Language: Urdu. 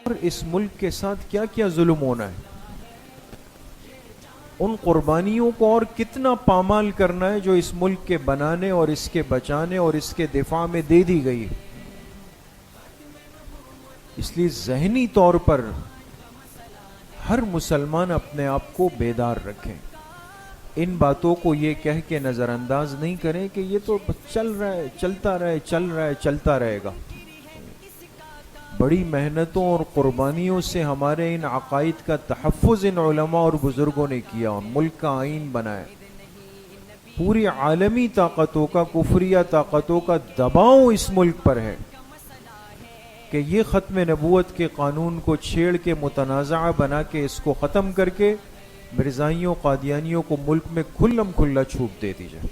اور اس ملک کے ساتھ کیا کیا ظلم ہونا ہے، ان قربانیوں کو اور کتنا پامال کرنا ہے جو اس ملک کے بنانے اور اس کے بچانے اور اس کے دفاع میں دے دی گئی. اس لیے ذہنی طور پر ہر مسلمان اپنے آپ کو بیدار رکھیں، ان باتوں کو یہ کہہ کے نظر انداز نہیں کریں کہ یہ تو چل رہا ہے، چلتا رہے، چل رہا ہے، چلتا رہے گا. بڑی محنتوں اور قربانیوں سے ہمارے ان عقائد کا تحفظ ان علماء اور بزرگوں نے کیا، ملک کا آئین بنایا. پوری عالمی طاقتوں کا، کفریہ طاقتوں کا دباؤ اس ملک پر ہے کہ یہ ختم نبوت کے قانون کو چھیڑ کے متنازعہ بنا کے اس کو ختم کر کے مرزائیوں قادیانیوں کو ملک میں کھلم کھلا چھوٹ دے دی جائے.